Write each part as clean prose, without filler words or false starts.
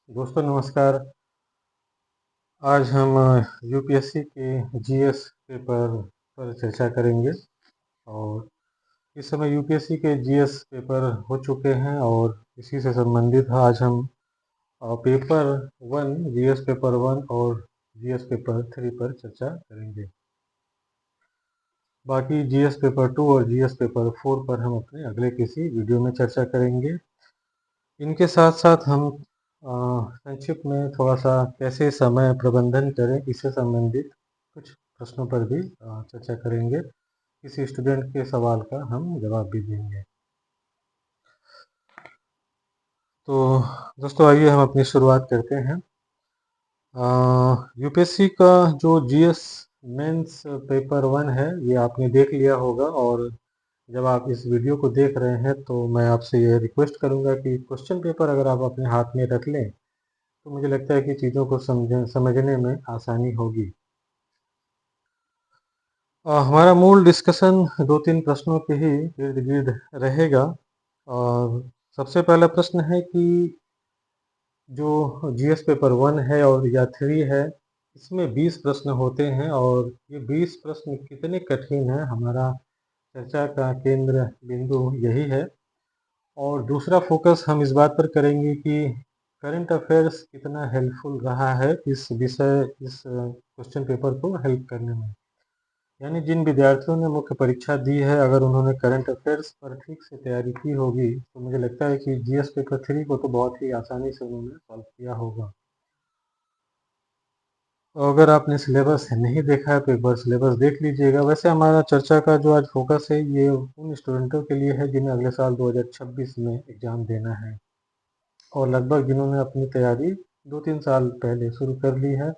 दोस्तों नमस्कार। आज हम यूपीएससी के जीएस पेपर पर चर्चा करेंगे। और इस समय यूपीएससी के जीएस पेपर हो चुके हैं और इसी से संबंधित आज हम paper one, GS paper one और जीएस पेपर थ्री पर चर्चा करेंगे। बाकी जीएस पेपर टू और जीएस पेपर फोर पर हम अपने अगले किसी वीडियो में चर्चा करेंगे। इनके साथ साथ हम संक्षिप्त में थोड़ा सा कैसे समय प्रबंधन करें इससे संबंधित कुछ प्रश्नों पर भी चर्चा करेंगे। किसी स्टूडेंट के सवाल का हम जवाब भी देंगे। तो दोस्तों आइए हम अपनी शुरुआत करते हैं। यूपीएससी का जो जीएस मेंस पेपर वन है ये आपने देख लिया होगा। और जब आप इस वीडियो को देख रहे हैं तो मैं आपसे ये रिक्वेस्ट करूंगा कि क्वेश्चन पेपर अगर आप अपने हाथ में रख लें तो मुझे लगता है कि चीज़ों को समझने में आसानी होगी। हमारा मूल डिस्कशन दो तीन प्रश्नों के ही इर्द गिर्द रहेगा। और सबसे पहला प्रश्न है कि जो जीएस पेपर वन है और या थ्री है इसमें 20 प्रश्न होते हैं और ये 20 प्रश्न कितने कठिन हैं, हमारा चर्चा का केंद्र बिंदु यही है। और दूसरा फोकस हम इस बात पर करेंगे कि करंट अफेयर्स कितना हेल्पफुल रहा है इस क्वेश्चन पेपर को हेल्प करने में। यानी जिन विद्यार्थियों ने मुख्य परीक्षा दी है अगर उन्होंने करंट अफेयर्स पर ठीक से तैयारी की होगी तो मुझे लगता है कि जीएस पेपर थ्री को तो बहुत ही आसानी से उन्होंने सॉल्व किया होगा। और अगर आपने सिलेबस नहीं देखा है तो एक बार सिलेबस देख लीजिएगा। वैसे हमारा चर्चा का जो आज फोकस है ये उन स्टूडेंटों के लिए है जिन्हें अगले साल 2026 में एग्ज़ाम देना है और लगभग जिन्होंने अपनी तैयारी 2-3 साल पहले शुरू कर ली है।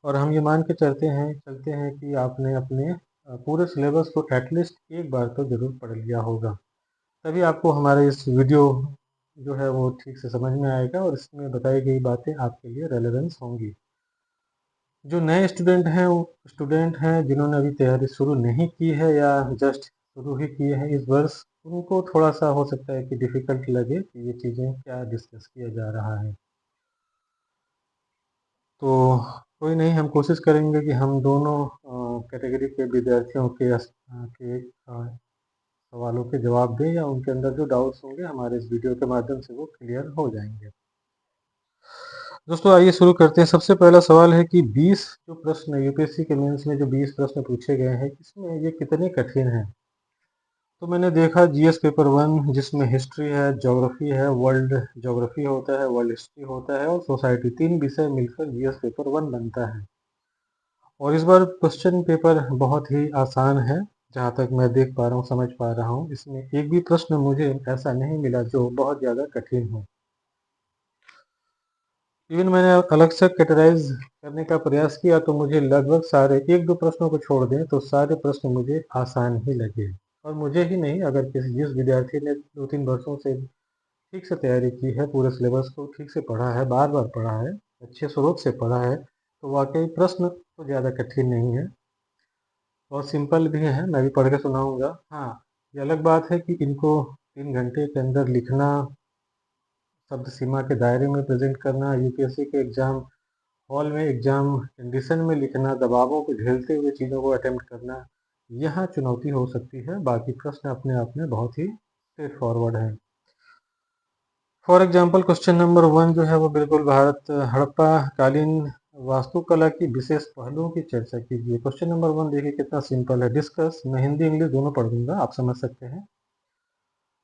और हम ये मान के चलते हैं कि आपने अपने पूरे सिलेबस को एटलीस्ट एक बार तो ज़रूर पढ़ लिया होगा। तभी आपको हमारे इस वीडियो जो है वो ठीक से समझ में आएगा और इसमें बताई गई बातें आपके लिए रेलेवेंस होंगी। जो नए स्टूडेंट हैं जिन्होंने अभी तैयारी शुरू नहीं की है या जस्ट शुरू ही की है इस वर्ष, उनको थोड़ा सा हो सकता है कि डिफ़िकल्ट लगे कि ये चीज़ें क्या डिस्कस किया जा रहा है। तो कोई नहीं, हम कोशिश करेंगे कि हम दोनों कैटेगरी के विद्यार्थियों के सवालों के जवाब दें या उनके अंदर जो डाउट्स होंगे हमारे इस वीडियो के माध्यम से वो क्लियर हो जाएंगे। दोस्तों आइए शुरू करते हैं। सबसे पहला सवाल है कि 20 जो प्रश्न यूपीएससी के मेंस में जो 20 प्रश्न पूछे गए हैं इसमें ये कितने कठिन हैं। तो मैंने देखा जीएस पेपर वन जिसमें हिस्ट्री है, ज्योग्राफी है, वर्ल्ड ज्योग्राफी होता है, वर्ल्ड हिस्ट्री होता है और सोसाइटी, तीन विषय मिलकर जीएस पेपर वन बनता है। और इस बार क्वेश्चन पेपर बहुत ही आसान है जहाँ तक मैं देख पा रहा हूँ, समझ पा रहा हूँ। इसमें एक भी प्रश्न मुझे ऐसा नहीं मिला जो बहुत ज़्यादा कठिन हो। इवन मैंने अलग से कैटेगराइज करने का प्रयास किया तो मुझे लगभग सारे, एक दो प्रश्नों को छोड़ दें तो सारे प्रश्न मुझे आसान ही लगे। और मुझे ही नहीं, अगर जिस विद्यार्थी ने 2-3 वर्षों से ठीक से तैयारी की है, पूरे सिलेबस को ठीक से पढ़ा है, बार बार पढ़ा है, अच्छे स्रोत से पढ़ा है, तो वाकई प्रश्न तो ज़्यादा कठिन नहीं है और सिंपल भी है। मैं भी पढ़ के सुनाऊंगा। हाँ, ये अलग बात है कि इनको 3 घंटे के अंदर लिखना, शब्द सीमा के दायरे में प्रेजेंट करना, यूपीएससी के एग्ज़ाम हॉल में एग्ज़ाम कंडीशन में लिखना, दबावों को झेलते हुए चीज़ों को अटेम्प्ट करना, यहाँ चुनौती हो सकती है। बाकी प्रश्न अपने आप में बहुत ही स्ट्रेट फॉरवर्ड है। For example question number one जो है वो बिल्कुल भारत हड़प्पा कालीन वास्तुकला की विशेष पहलुओं की चर्चा कीजिए। क्वेश्चन नंबर वन देखिए कितना सिंपल है। डिस्कस, मैं हिंदी इंग्लिश दोनों पढ़ दूंगा, आप समझ सकते हैं।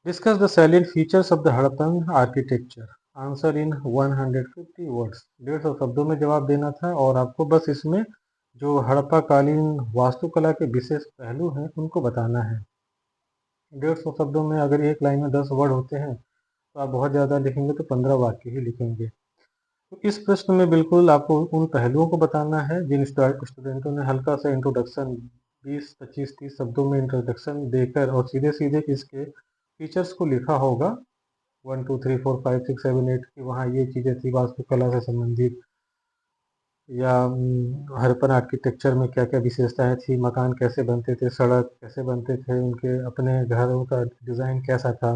Discuss the salient features of the Harappan architecture. Answer in 150 words. 150 शब्दों में जवाब देना था और आपको बस इसमें जो हड़प्पा कालीन वास्तुकला के विशेष पहलू हैं उनको बताना है। 150 शब्दों में अगर एक लाइन में 10 वर्ड होते हैं तो आप बहुत ज़्यादा लिखेंगे तो 15 वाक्य ही लिखेंगे। तो इस प्रश्न में बिल्कुल आपको उन पहलुओं को बताना है जिन स्टूडेंटों ने हल्का सा इंट्रोडक्शन, 20, 25, 30 शब्दों में इंट्रोडक्शन देकर और सीधे सीधे इसके फीचर्स को लिखा होगा। 1 2 3 4 5 6 7 8 की वहाँ ये चीज़ें थी वास्तुकला से संबंधित, या हड़प्पन आर्किटेक्चर में क्या क्या विशेषताएं थी, मकान कैसे बनते थे, सड़क कैसे बनते थे, उनके अपने घरों का डिज़ाइन कैसा था,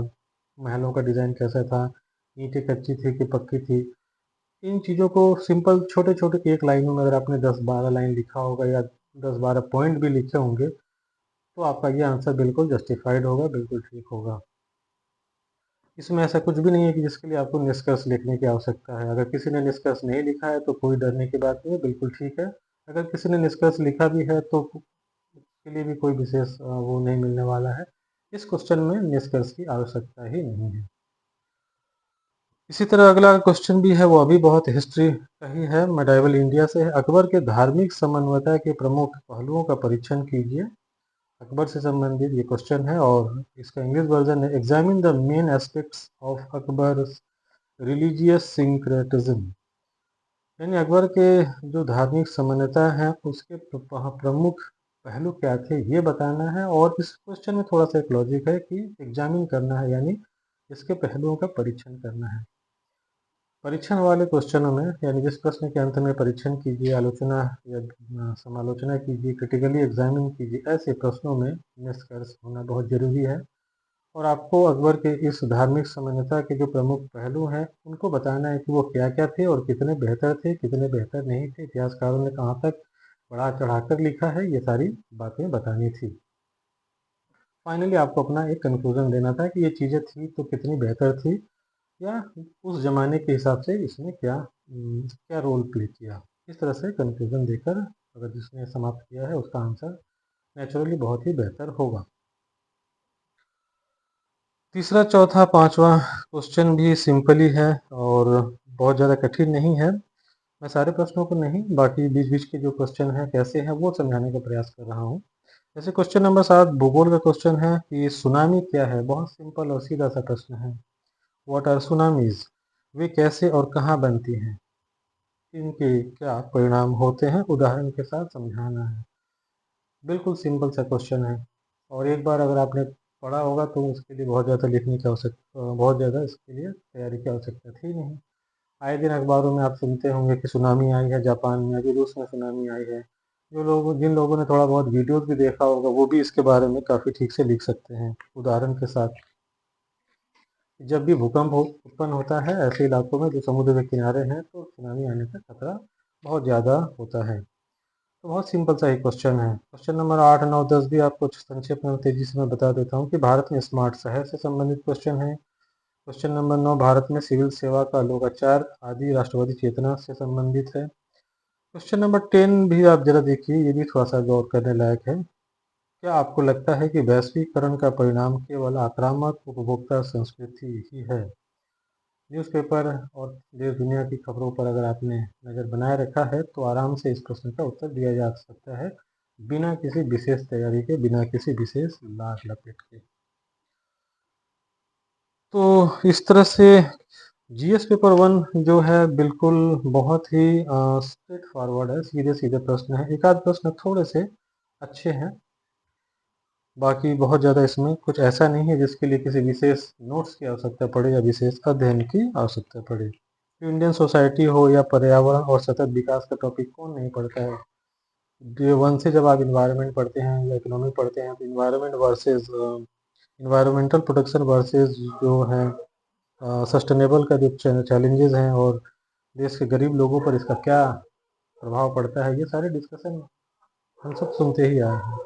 महलों का डिज़ाइन कैसा था, ईंटें कच्ची थी कि पक्की थी। इन चीज़ों को सिंपल छोटे-छोटे एक लाइनों में अगर आपने 10-12 लाइन लिखा होगा या 10-12 पॉइंट भी लिखे होंगे, तो आपका ये आंसर बिल्कुल जस्टिफाइड होगा, बिल्कुल ठीक होगा। इसमें ऐसा कुछ भी नहीं है कि जिसके लिए आपको निष्कर्ष लिखने की आवश्यकता है। अगर किसी ने निष्कर्ष नहीं लिखा है तो कोई डरने की बात नहीं है, बिल्कुल ठीक है। अगर किसी ने निष्कर्ष लिखा भी है तो उसके लिए भी कोई विशेष वो नहीं मिलने वाला है। इस क्वेश्चन में निष्कर्ष की आवश्यकता ही नहीं है। इसी तरह अगला क्वेश्चन भी है, वो अभी बहुत हिस्ट्री का ही है, मेडाइवल इंडिया से है। अकबर के धार्मिक समन्वयता के प्रमुख पहलुओं का परीक्षण कीजिए। अकबर से संबंधित ये क्वेश्चन है और इसका इंग्लिश वर्जन है, examine the main aspects of Akbar religious syncretism. यानी अकबर के जो धार्मिक समानता है उसके प्रमुख पहलू क्या थे ये बताना है। और इस क्वेश्चन में थोड़ा सा एक लॉजिक है कि एग्जामिन करना है, यानी इसके पहलुओं का परीक्षण करना है। परीक्षण वाले क्वेश्चनों में, यानी जिस प्रश्न के अंत में परीक्षण कीजिए, आलोचना या समालोचना कीजिए, क्रिटिकली एग्जामिन कीजिए, ऐसे प्रश्नों में निष्कर्ष होना बहुत जरूरी है। और आपको अकबर के इस धार्मिक सामान्यता के जो प्रमुख पहलू हैं उनको बताना है कि वो क्या क्या थे और कितने बेहतर थे, कितने बेहतर नहीं थे, इतिहासकारों ने कहाँ तक बढ़ा चढ़ाकर लिखा है, ये सारी बातें बतानी थी। फाइनली आपको अपना एक कंक्लूजन देना था कि ये चीज़ें थी तो कितनी बेहतर थी, या उस ज़माने के हिसाब से इसने क्या रोल प्ले किया। इस तरह से कंक्लूजन देकर अगर जिसने समाप्त किया है उसका आंसर नेचुरली बहुत ही बेहतर होगा। तीसरा, चौथा, पांचवा क्वेश्चन भी सिंपल ही है और बहुत ज़्यादा कठिन नहीं है। मैं सारे प्रश्नों को नहीं, बाकी बीच बीच के जो क्वेश्चन हैं कैसे हैं वो समझाने का प्रयास कर रहा हूँ। जैसे क्वेश्चन नंबर 7 भूगोल का क्वेश्चन है कि सुनामी क्या है। बहुत सिंपल और सीधा सा प्रश्न है। व्हाट आर सुनामीज, वे कैसे और कहाँ बनती हैं, इनके क्या परिणाम होते हैं, उदाहरण के साथ समझाना है। बिल्कुल सिंपल सा क्वेश्चन है और एक बार अगर आपने पढ़ा होगा तो उसके लिए बहुत ज़्यादा लिखने की आवश्यकता, बहुत ज़्यादा इसके लिए तैयारी की आवश्यकता थी नहीं। आए दिन अखबारों में आप सुनते होंगे कि सुनामी आई है जापान में, अभी रूस में सुनामी आई है। जिन लोगों ने थोड़ा बहुत वीडियोस भी देखा होगा वो भी इसके बारे में काफ़ी ठीक से लिख सकते हैं उदाहरण के साथ। जब भी भूकंप उत्पन्न होता है ऐसे इलाकों में जो समुद्र के किनारे हैं तो सुनामी आने का खतरा बहुत ज़्यादा होता है। तो बहुत सिंपल सा एक क्वेश्चन है। क्वेश्चन नंबर 8, 9, 10 भी आपको संक्षेप में तेजी से मैं बता देता हूँ कि भारत में स्मार्ट शहर से संबंधित क्वेश्चन है। क्वेश्चन नंबर 9, भारत में सिविल सेवा का लोकाचार आदि राष्ट्रवादी चेतना से संबंधित है। क्वेश्चन नंबर 10 भी आप जरा देखिए, ये भी थोड़ा सा गौर करने लायक है। क्या आपको लगता है कि वैश्वीकरण का परिणाम केवल आक्रामक उपभोक्ता संस्कृति ही है? न्यूज़पेपर और देश दुनिया की खबरों पर अगर आपने नज़र बनाए रखा है तो आराम से इस प्रश्न का उत्तर दिया जा सकता है, बिना किसी विशेष तैयारी के, बिना किसी विशेष लाग लपेट के। तो इस तरह से जीएस पेपर 1 जो है बिल्कुल बहुत ही स्ट्रेट फॉरवर्ड है, सीधे सीधे प्रश्न है। एक आध प्रश्न थोड़े से अच्छे हैं, बाकी बहुत ज़्यादा इसमें कुछ ऐसा नहीं है जिसके लिए किसी विशेष नोट्स की आवश्यकता पड़े या विशेष अध्ययन की आवश्यकता पड़े। इंडियन सोसाइटी हो या पर्यावरण और सतत विकास का टॉपिक कौन नहीं पढ़ता है। डे वन से जब आप इन्वायरमेंट पढ़ते हैं या इकोनॉमी पढ़ते हैं तो environment versus environmental protection versus जो है सस्टेनेबल का जो चैलेंजेस हैं और देश के गरीब लोगों पर इसका क्या प्रभाव पड़ता है, ये सारे डिस्कशन हम सब सुनते ही आए हैं।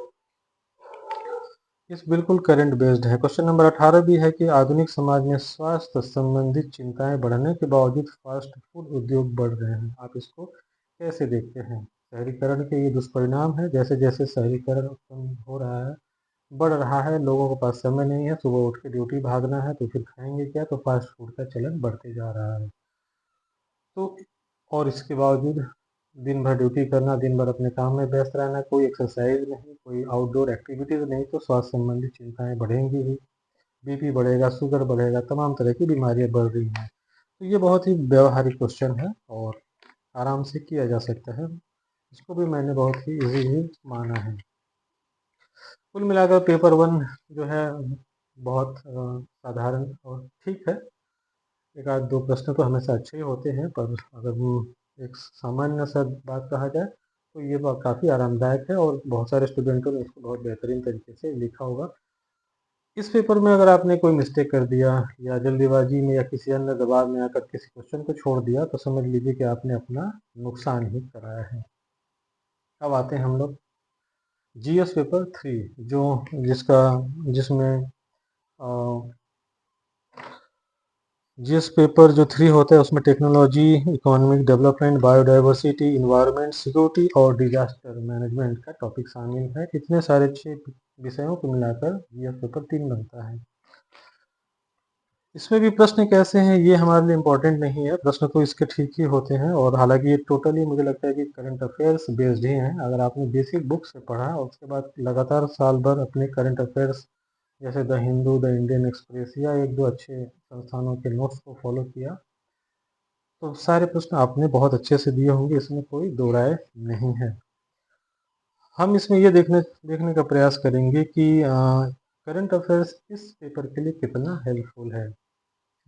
इस बिल्कुल करंट बेस्ड है। क्वेश्चन नंबर 18 भी है कि आधुनिक समाज में स्वास्थ्य संबंधित चिंताएं बढ़ने के बावजूद फास्ट फूड उद्योग बढ़ रहे हैं। आप इसको कैसे देखते हैं? शहरीकरण के ये दुष्परिणाम है। जैसे जैसे शहरीकरण उत्पन्न हो रहा है, बढ़ रहा है, लोगों के पास समय नहीं है, सुबह उठ के ड्यूटी भागना है तो फिर खाएंगे क्या, तो फास्ट फूड का चलन बढ़ते जा रहा है। तो और इसके बावजूद दिन भर ड्यूटी करना, दिन भर अपने काम में व्यस्त रहना, कोई एक्सरसाइज नहीं, कोई आउटडोर एक्टिविटीज़ नहीं, तो स्वास्थ्य संबंधी चिंताएं बढ़ेंगी ही। बीपी बढ़ेगा, शुगर बढ़ेगा, तमाम तरह की बीमारियां बढ़ रही हैं। तो ये बहुत ही व्यवहारिक क्वेश्चन है और आराम से किया जा सकता है। इसको भी मैंने बहुत ही इजी ही माना है। कुल मिलाकर पेपर 1 जो है बहुत साधारण और ठीक है। एक आध दो प्रश्न तो हमेशा अच्छे ही होते हैं, पर अगर वो एक सामान्य सा बात कहा जाए तो ये बात काफ़ी आरामदायक है और बहुत सारे स्टूडेंटों ने इसको बहुत बेहतरीन तरीके से लिखा होगा। इस पेपर में अगर आपने कोई मिस्टेक कर दिया या जल्दीबाजी में या किसी अन्य दबाव में आकर किसी क्वेश्चन को छोड़ दिया तो समझ लीजिए कि आपने अपना नुकसान ही कराया है। अब आते हैं हम लोग जीएस पेपर 3 जो जिसका जिसमें जीएस पेपर जो 3 होता है उसमें technology, economic development, biodiversity, environment, security और डिजास्टर मैनेजमेंट का टॉपिक शामिल है। इतने सारे 6 विषयों को मिलाकर जीएस पेपर 3 बनता है। इसमें भी प्रश्न कैसे हैं ये हमारे लिए इम्पोर्टेंट नहीं है, प्रश्न तो इसके ठीक ही होते हैं और हालांकि ये टोटली मुझे लगता है कि करंट अफेयर्स बेस्ड ही हैं। अगर आपने बेसिक बुक से पढ़ा और उसके बाद लगातार साल भर अपने करंट अफेयर्स जैसे the Hindu, the Indian express या एक दो अच्छे संस्थानों के नोट्स को फॉलो किया तो सारे प्रश्न आपने बहुत अच्छे से दिए होंगे, इसमें कोई दो राय नहीं है। हम इसमें ये देखने देखने का प्रयास करेंगे कि करंट अफेयर्स इस पेपर के लिए कितना हेल्पफुल है।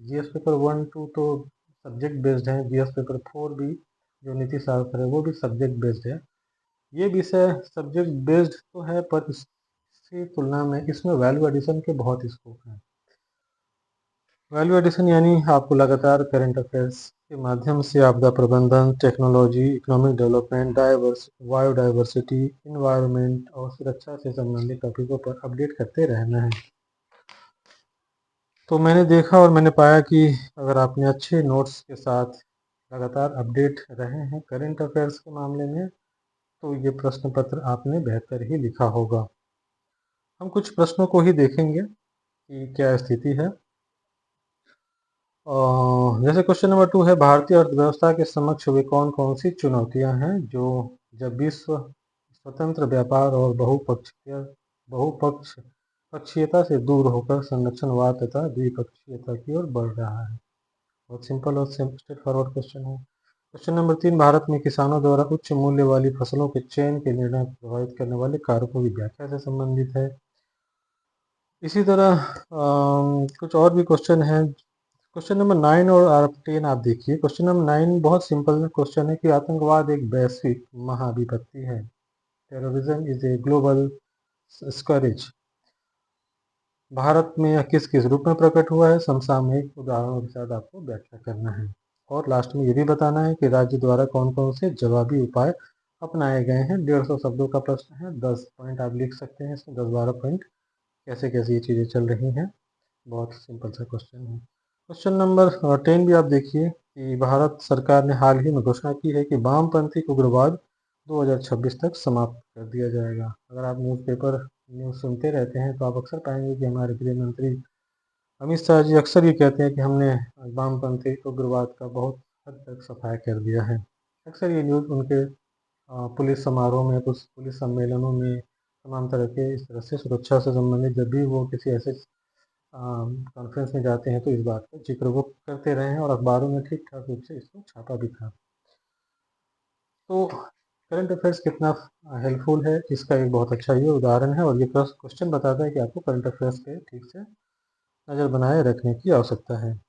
जीएस पेपर 1 2 तो सब्जेक्ट बेस्ड है, जीएस पेपर 4 भी जो नीति शास्त्र है वो भी सब्जेक्ट बेस्ड है। ये विषय सब्जेक्ट बेस्ड तो है पर इसकी तुलना में इसमें वैल्यू एडिशन के बहुत स्कोप हैं। वैल्यू एडिशन यानी आपको लगातार करंट अफेयर्स के माध्यम से आपदा प्रबंधन, technology, economic development, biodiversity, environment और सुरक्षा से संबंधित टॉपिकों पर अपडेट करते रहना है। तो मैंने देखा और मैंने पाया कि अगर आपने अच्छे नोट्स के साथ लगातार अपडेट रहे हैं करंट अफेयर्स के मामले में तो ये प्रश्न पत्र आपने बेहतर ही लिखा होगा। हम कुछ प्रश्नों को ही देखेंगे कि क्या स्थिति है। जैसे क्वेश्चन नंबर 2 है, भारतीय अर्थव्यवस्था के समक्ष वे कौन कौन सी चुनौतियां हैं जो जब विश्व स्वतंत्र व्यापार और बहुपक्ष पक्षीयता से दूर होकर संरक्षणवाद तथा द्विपक्षीयता की ओर बढ़ रहा है। बहुत सिंपल और स्ट्रेट फॉरवर्ड क्वेश्चन है। क्वेश्चन नंबर 3, भारत में किसानों द्वारा उच्च मूल्य वाली फसलों के चयन के निर्णय प्रभावित करने वाले कारकों की व्याख्या से संबंधित है। इसी तरह कुछ और भी क्वेश्चन हैं। क्वेश्चन नंबर 9 और 10 आप देखिए। क्वेश्चन नंबर 9 बहुत सिंपल क्वेश्चन है कि आतंकवाद एक वैश्विक महाविपत्ति है। Terrorism is a global scourge. Bharat में यह किस किस रूप में प्रकट हुआ है, समसामयिक उदाहरणों के साथ आपको व्याख्या करना है। और लास्ट में ये भी बताना है कि राज्य द्वारा कौन कौन से जवाबी उपाय अपनाए गए हैं। 150 शब्दों का प्रश्न है, 10 पॉइंट आप लिख सकते हैं इसमें, 10-12 पॉइंट कैसे कैसे ये चीज़ें चल रही हैं। बहुत सिंपल सा क्वेश्चन है। क्वेश्चन नंबर 10 भी आप देखिए कि भारत सरकार ने हाल ही में घोषणा की है कि वामपंथी उग्रवाद 2026 तक समाप्त कर दिया जाएगा। अगर आप न्यूज़ सुनते रहते हैं तो आप अक्सर पाएंगे कि हमारे गृह मंत्री अमित शाह जी अक्सर ये कहते हैं कि हमने वामपंथी उग्रवाद का बहुत हद तक सफाया कर दिया है। अक्सर ये न्यूज़ उनके पुलिस समारोह में, कुछ पुलिस सम्मेलनों में, तमाम तरह के इस तरह से सुरक्षा से संबंधित जब भी वो किसी ऐसे कॉन्फ्रेंस में जाते हैं तो इस बात का जिक्र वो करते रहे हैं और अखबारों में ठीक ठाक रूप से इसको छापा भी था। तो करंट अफेयर्स कितना हेल्पफुल है इसका एक बहुत अच्छा ये उदाहरण है और ये क्वेश्चन बताता है कि आपको करंट अफेयर्स पे ठीक से नज़र बनाए रखने की आवश्यकता है।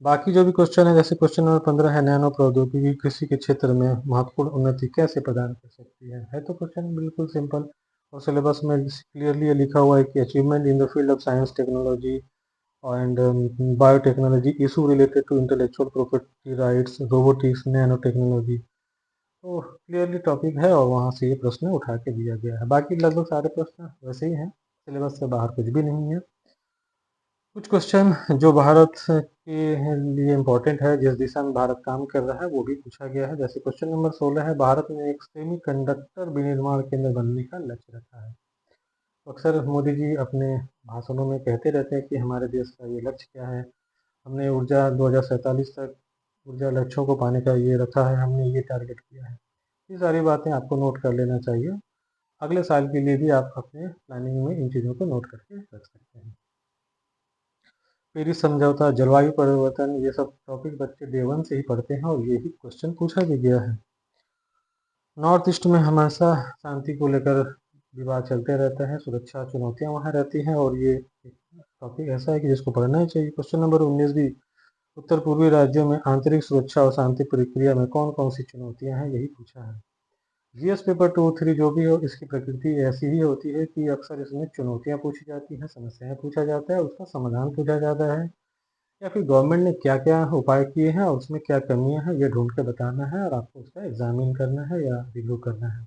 बाकी जो भी क्वेश्चन है, जैसे क्वेश्चन नंबर 15 है, नैनो प्रौद्योगिकी कृषि के क्षेत्र में महत्वपूर्ण उन्नति कैसे प्रदान कर सकती है तो क्वेश्चन बिल्कुल सिंपल और सिलेबस में क्लियरली ये लिखा हुआ है कि achievement in the field of science, technology and biotechnology issue related to intellectual property rights, robotics, nanotechnology। तो क्लियरली टॉपिक है और वहाँ से ये प्रश्न उठा के दिया गया है। बाकी लगभग सारे प्रश्न वैसे ही हैं, सिलेबस से बाहर कुछ भी नहीं है। कुछ क्वेश्चन जो भारत के लिए इम्पोर्टेंट है, जिस दिशा में भारत काम कर रहा है वो भी पूछा गया है। जैसे क्वेश्चन नंबर 16 है, भारत ने एक सेमी कंडक्टर विनिर्माण केंद्र बनने का लक्ष्य रखा है। तो अक्सर मोदी जी अपने भाषणों में कहते रहते हैं कि हमारे देश का ये लक्ष्य क्या है, हमने ऊर्जा 2047 तक ऊर्जा लक्ष्यों को पाने का ये रखा है, हमने ये टारगेट किया है। ये सारी बातें आपको नोट कर लेना चाहिए। अगले साल के लिए भी आप अपने प्लानिंग में इन चीज़ों को नोट करके रख सकते हैं। पेरिस समझौता, जलवायु परिवर्तन, ये सब टॉपिक बच्चे डे 1 से ही पढ़ते हैं और यही क्वेश्चन पूछा भी गया है। नॉर्थ ईस्ट में हमेशा शांति को लेकर विवाद चलते रहता है, सुरक्षा चुनौतियां वहाँ रहती हैं और ये टॉपिक ऐसा है कि जिसको पढ़ना ही चाहिए। क्वेश्चन नंबर 19 भी, उत्तर पूर्वी राज्यों में आंतरिक सुरक्षा और शांति प्रक्रिया में कौन कौन सी चुनौतियां हैं यही पूछा है। जीएस पेपर 2-3 जो भी हो, इसकी प्रकृति ऐसी ही होती है कि अक्सर इसमें चुनौतियाँ पूछी जाती हैं, समस्याएँ पूछा जाता है, उसका समाधान पूछा जाता है, या फिर गवर्नमेंट ने क्या-क्या उपाय किए हैं और उसमें क्या कमियाँ हैं, ये ढूँढ के बताना है और आपको उसका एग्ज़ामिन करना है या रिव्यू करना है।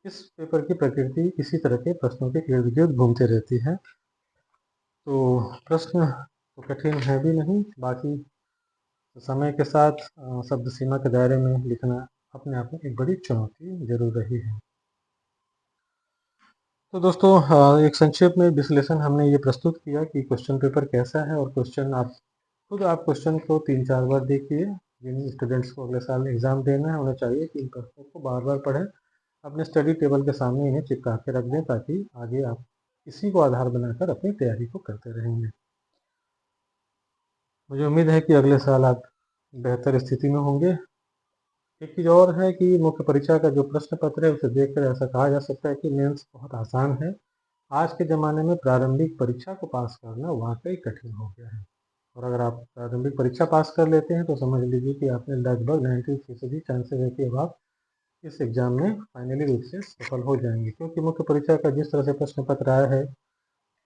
इस पेपर की प्रकृति इसी तरह के प्रश्नों के इर्द-गिर्द घूमती रहती है। तो प्रश्न तो कठिन है भी नहीं, बाकी समय के साथ शब्द सीमा के दायरे में लिखना अपने आप में एक बड़ी चुनौती ज़रूर रही है। तो दोस्तों, एक संक्षेप में विश्लेषण हमने ये प्रस्तुत किया कि क्वेश्चन पेपर कैसा है, और आप क्वेश्चन को 3-4 बार देखिए। जिन स्टूडेंट्स को अगले साल एग्ज़ाम देना है, उन्हें चाहिए कि इन प्रश्नों को बार-बार पढ़ें, अपने स्टडी टेबल के सामने इन्हें चिपका के रख दें, ताकि आगे आप इसी को आधार बनाकर अपनी तैयारी को करते रहेंगे। मुझे उम्मीद है कि अगले साल आप बेहतर स्थिति में होंगे। एक चीज़ और है कि मुख्य परीक्षा का जो प्रश्न पत्र है, उसे देखकर ऐसा कहा जा सकता है कि मेंस बहुत आसान है। आज के ज़माने में प्रारंभिक परीक्षा को पास करना वाक़ई कठिन हो गया है, और अगर आप प्रारंभिक परीक्षा पास कर लेते हैं, तो समझ लीजिए कि आपने लगभग 90% चांसेस है कि अब आप इस एग्ज़ाम में फाइनली रूप से सफल हो जाएँगे, क्योंकि मुख्य परीक्षा का जिस तरह से प्रश्न पत्र आया है,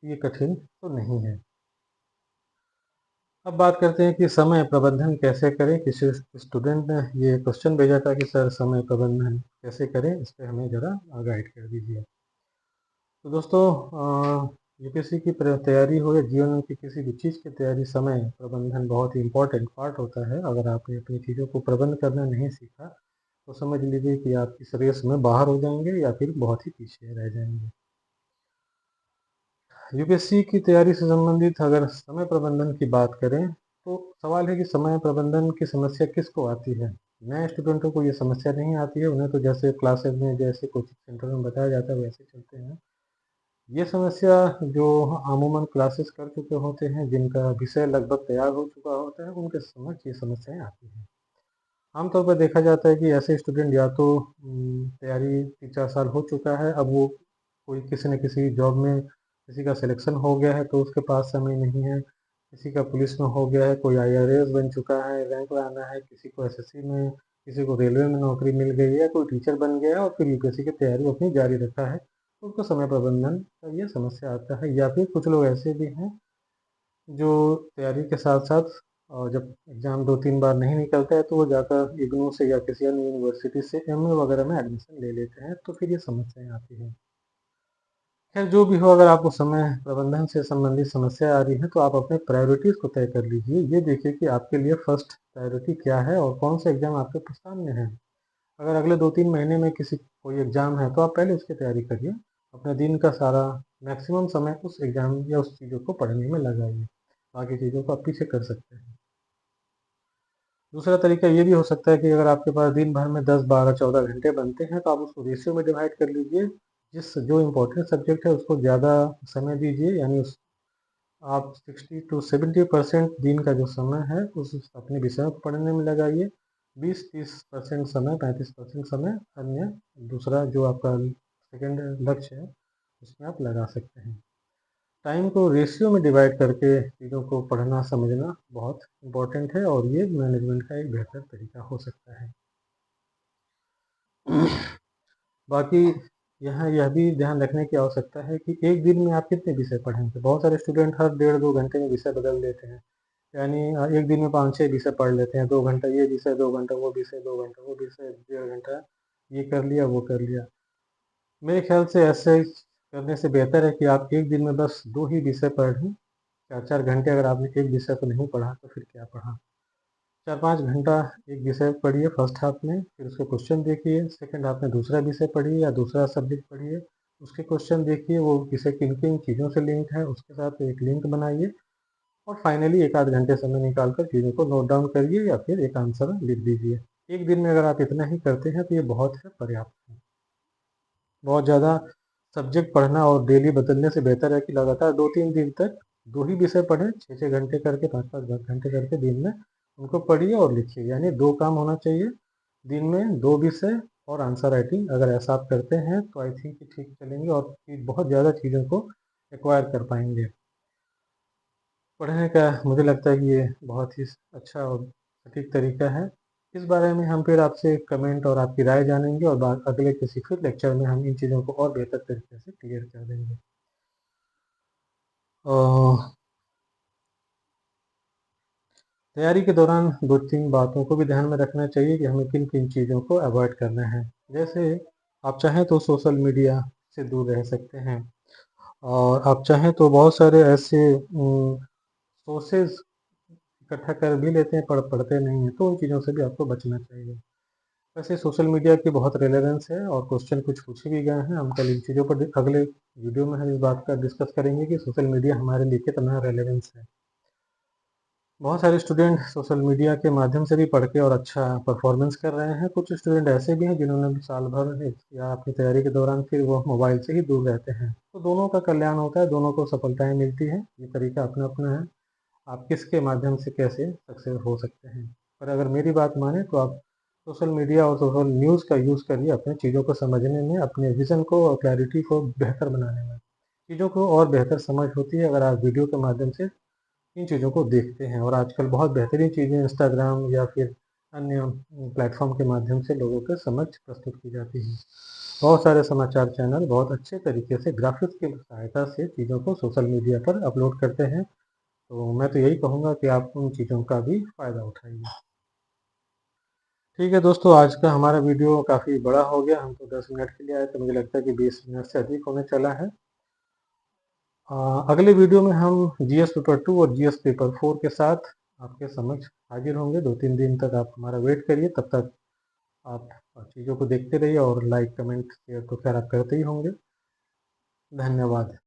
ये कठिन तो नहीं है। अब बात करते हैं कि समय प्रबंधन कैसे करें। किसी स्टूडेंट ने ये क्वेश्चन भेजा था कि सर, समय प्रबंधन कैसे करें, इस पे हमें ज़रा गाइड कर दीजिए। तो दोस्तों, यूपीएससी की तैयारी हो या जीवन की किसी भी चीज़ की तैयारी, समय प्रबंधन बहुत ही इम्पोर्टेंट पार्ट होता है। अगर आपने अपनी चीज़ों को प्रबंध करना नहीं सीखा, तो समझ लीजिए कि आप इस रेस में बाहर हो जाएंगे या फिर बहुत ही पीछे रह जाएंगे। यूपीएससी की तैयारी से संबंधित अगर समय प्रबंधन की बात करें, तो सवाल है कि समय प्रबंधन की समस्या किसको आती है। नए स्टूडेंटों को ये समस्या नहीं आती है, उन्हें तो जैसे क्लासेज में, जैसे कोचिंग सेंटर में बताया जाता है, वैसे चलते हैं। ये समस्या जो अमूमन क्लासेस कर चुके होते हैं, जिनका विषय लगभग तैयार हो चुका होता है, उनके समझ ये समस्याएं आती हैं। आमतौर पर देखा जाता है कि ऐसे स्टूडेंट या तो तैयारी 3-4 साल हो चुका है, अब वो कोई किसी न किसी जॉब में किसी का सिलेक्शन हो गया है, तो उसके पास समय नहीं है। किसी का पुलिस में हो गया है, कोई आईआरएस बन चुका है, रैंक लाना है, किसी को एसएससी में, किसी को रेलवे में नौकरी मिल गई है, कोई टीचर बन गया है और फिर यूपीएससी की तैयारी अपनी जारी रखा है, तो उनको समय प्रबंधन का ये समस्या आता है। या फिर कुछ लोग ऐसे भी हैं जो तैयारी के साथ साथ, और जब एग्ज़ाम 2-3 बार नहीं निकलता है, तो वो जाकर इग्नू से या किसी अन्य यूनिवर्सिटी से एमए वगैरह में एडमिशन ले लेते हैं, तो फिर ये समस्याएं आती हैं। खैर, जो भी हो, अगर आपको समय प्रबंधन से संबंधित समस्या आ रही है, तो आप अपने प्रायोरिटीज़ को तय कर लीजिए। ये देखिए कि आपके लिए फर्स्ट प्रायोरिटी क्या है और कौन सा एग्ज़ाम आपके सामने है। अगर अगले 2-3 महीने में किसी कोई एग्ज़ाम है, तो आप पहले उसकी तैयारी करिए। अपने दिन का सारा मैक्सिमम समय उस एग्ज़ाम या उस चीज़ों को पढ़ने में लगाइए। बाकी चीज़ों को आप पीछे कर सकते हैं। दूसरा तरीका ये भी हो सकता है कि अगर आपके पास दिन भर में 10, 12, 14 घंटे बनते हैं, तो आप उसको रेशियो में डिवाइड कर लीजिए। जो इम्पोर्टेंट सब्जेक्ट है, उसको ज़्यादा समय दीजिए, यानी उस आप 60 टू 70% दिन का जो समय है, उस अपने विषयों को पढ़ने में लगाइए। 20-30% समय, 35% समय अन्य दूसरा जो आपका सेकंड लक्ष्य है, उसमें आप लगा सकते हैं। टाइम को रेशियो में डिवाइड करके चीज़ों को पढ़ना समझना बहुत इम्पोर्टेंट है, और ये मैनेजमेंट का एक बेहतर तरीका हो सकता है। बाकी यहाँ यह भी ध्यान रखने की आवश्यकता है कि एक दिन में आप कितने विषय पढ़ेंगे। बहुत सारे स्टूडेंट हर 1.5-2 घंटे में विषय बदल देते हैं, यानी एक दिन में 5-6 विषय पढ़ लेते हैं। 2 घंटा ये विषय, 2 घंटा वो विषय, 2 घंटा वो विषय, 1.5 घंटा ये कर लिया, वो कर लिया। मेरे ख्याल से ऐसे करने से बेहतर है कि आप एक दिन में बस 2 ही विषय पढ़ें। 4-4 घंटे अगर आपने एक विषय को नहीं पढ़ा, तो फिर क्या पढ़ा। 4-5 घंटा एक विषय पढ़िए फर्स्ट हाफ में, फिर उसके क्वेश्चन देखिए। सेकंड हाफ में दूसरा विषय पढ़िए या दूसरा सब्जेक्ट पढ़िए, उसके क्वेश्चन देखिए, वो विषय किन किन चीज़ों से लिंक है, उसके साथ एक लिंक बनाइए, और फाइनली 1-8 घंटे समय निकाल कर चीज़ों को नोट डाउन करिए या फिर एक आंसर लिख दीजिए। एक दिन में अगर आप इतना ही करते हैं, तो ये बहुत है, पर्याप्त है। बहुत ज़्यादा सब्जेक्ट पढ़ना और डेली बदलने से बेहतर है कि लगातार 2-3 दिन तक 2 ही विषय पढ़ें, 6-6 घंटे करके, 5-5 घंटे करके दिन में उनको पढ़िए और लिखिए। यानी 2 काम होना चाहिए, दिन में 2 विषय और आंसर राइटिंग। अगर ऐसा आप करते हैं, तो आई थिंक कि ठीक चलेंगे और फिर बहुत ज़्यादा चीज़ों को एक्वायर कर पाएंगे। पढ़ने का मुझे लगता है कि ये बहुत ही अच्छा और सटीक तरीका है। इस बारे में हम फिर आपसे कमेंट और आपकी राय जानेंगे और बाद अगले किसी फिर लेक्चर में हम इन चीज़ों को और बेहतर तरीके से क्लियर कर देंगे। अ, तैयारी के दौरान 2-3 बातों को भी ध्यान में रखना चाहिए कि हमें किन-किन चीज़ों को अवॉइड करना है। जैसे आप चाहें तो सोशल मीडिया से दूर रह सकते हैं और आप चाहें तो बहुत सारे ऐसे सोर्सेज़ इकट्ठा कर भी लेते हैं, पढ़ते नहीं हैं, तो उन चीज़ों से भी आपको बचना चाहिए। वैसे सोशल मीडिया की बहुत रेलेवेंस है और क्वेश्चन कुछ पूछे भी गए हैं। हम कल इन चीज़ों पर अगले वीडियो में हम इस बात का डिस्कस करेंगे कि सोशल मीडिया हमारे लिए कितना रेलेवेंस है। बहुत सारे स्टूडेंट सोशल मीडिया के माध्यम से भी पढ़ के और अच्छा परफॉर्मेंस कर रहे हैं। कुछ स्टूडेंट ऐसे भी हैं जिन्होंने साल भर या अपनी तैयारी के दौरान फिर वो मोबाइल से ही दूर रहते हैं। तो दोनों का कल्याण होता है, दोनों को सफलताएँ मिलती हैं। ये तरीका अपना-अपना है। आप किसके माध्यम से कैसे सक्सेस हो सकते हैं। पर अगर मेरी बात माने तो आप सोशल मीडिया और सोशल न्यूज़ का यूज़ करिए अपने चीज़ों को समझने में, अपने विज़न को और क्लैरिटी को बेहतर बनाने में। चीज़ों को और बेहतर समझ होती है अगर आप वीडियो के माध्यम से इन चीज़ों को देखते हैं और आजकल बहुत बेहतरीन चीज़ें इंस्टाग्राम या फिर अन्य प्लेटफ़ॉर्म के माध्यम से लोगों के समक्ष प्रस्तुत की जाती हैं। बहुत सारे समाचार चैनल बहुत अच्छे तरीके से ग्राफ़िक्स की सहायता से चीज़ों को सोशल मीडिया पर अपलोड करते हैं। तो मैं तो यही कहूँगा कि आप उन चीज़ों का भी फ़ायदा उठाइए। ठीक है दोस्तों, आज का हमारा वीडियो काफ़ी बड़ा हो गया। हम तो 10 मिनट के लिए आए थे, मुझे लगता है कि 20 मिनट से अधिक होने चला है। अगले वीडियो में हम जीएस पेपर 2 और जीएस पेपर 4 के साथ आपके समक्ष हाजिर होंगे। 2-3 दिन तक आप हमारा वेट करिए, तब तक आप चीज़ों को देखते रहिए और लाइक, कमेंट, शेयर तो ख़ैर आप करते ही होंगे। धन्यवाद।